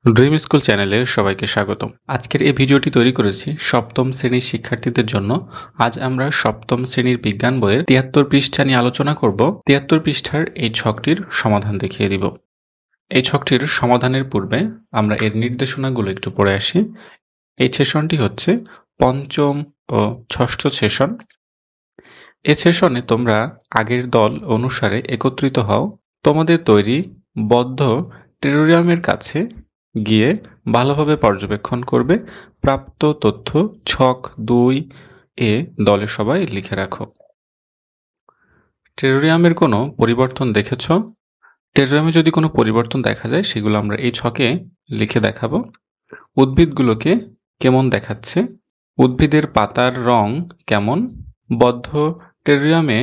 Dream school চ্যানেলে সবাইকে স্বাগতম। আজকের এই ভিডিওটি তৈরি করেছি সপ্তম শ্রেণীর শিক্ষার্থীদের জন্য। আজ আমরা সপ্তম শ্রেণীর বিজ্ঞান বইয়ের ৭৩ পৃষ্ঠা নিয়ে আলোচনা করব। ৭৩ পৃষ্ঠার এই ছকটির সমাধান দেখিয়ে দিব। এই ছকটির সমাধানের পূর্বে আমরা এর নির্দেশনাগুলো একটু পড়ে আসি। এই সেশনটি হচ্ছে পঞ্চম ও ষষ্ঠ সেশন। এই সেশনে তোমরা আগের দল অনুসারে একত্রিত হও। তোমাদের তৈরি বদ্ধ টেরোরিয়ামের কাছে গিয়ে ভালোভাবে পর্যবেক্ষণ করবে। প্রাপ্ত তথ্য ছক ২ এ দলে সবাই লিখে রাখো। টেরোরিয়ামের কোনো পরিবর্তন দেখেছ? টেরোরিয়ামে যদি কোনো পরিবর্তন দেখা যায় সেগুলো আমরা এই ছকে লিখে দেখাবো। উদ্ভিদগুলোকে কেমন দেখাচ্ছে? উদ্ভিদের পাতার রং কেমন? বদ্ধ টেরোরিয়ামে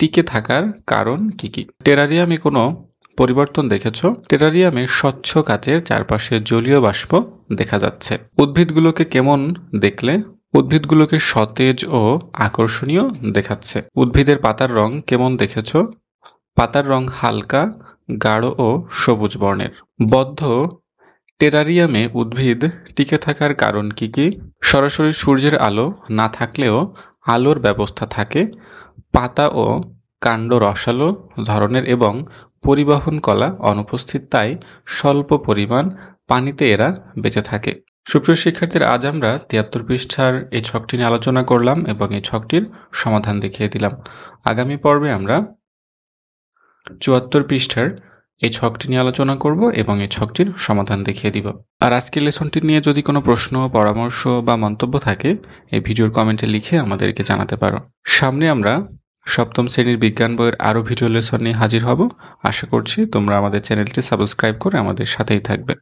টিকে থাকার কারণ কি কি? টেরারিয়ামে কোনো পরিবর্তন দেখেছ? টেরারিয়ামে স্বচ্ছ কাচের চারপাশে জলীয় বাষ্প দেখা যাচ্ছে। উদ্ভিদগুলোকে কেমন দেখলে? উদ্ভিদগুলোকে সতেজ ও আকর্ষণীয় দেখাচ্ছে। উদ্ভিদের পাতার রং কেমন দেখেছ? পাতার রং হালকা, গাঢ় ও সবুজ বর্ণের। বদ্ধ টেরারিয়ামে উদ্ভিদ টিকে থাকার কারণ কি কি? সরাসরি সূর্যের আলো না থাকলেও আলোর ব্যবস্থা থাকে। পাতা ও কাণ্ড রসালো ধরনের এবং পরিবহন কলা অনুপস্থিত, তাই স্বল্প পরিমাণ পানিতে এরা বেঁচে থাকে। সুপ্রিয় শিক্ষার্থীরা, আজ আমরা ৭৩ পৃষ্ঠার এই ছকটি নিয়ে আলোচনা করলাম এবং এই ছকটির সমাধান দেখিয়ে দিলাম। আগামী পর্বে আমরা ৭৪ পৃষ্ঠার এই ছকটি নিয়ে আলোচনা করব এবং এই ছকটির সমাধান দেখিয়ে দিব। আর আজকের লেসনটি নিয়ে যদি কোনো প্রশ্ন, পরামর্শ বা মন্তব্য থাকে এই ভিডিওর কমেন্টে লিখে আমাদেরকে জানাতে পারো। সামনে আমরা সপ্তম শ্রেণীর বিজ্ঞান বইয়ের আরও ভিডিও লেসন নিয়ে হাজির হব। আশা করছি তোমরা আমাদের চ্যানেলটি সাবস্ক্রাইব করে আমাদের সাথেই থাকবে।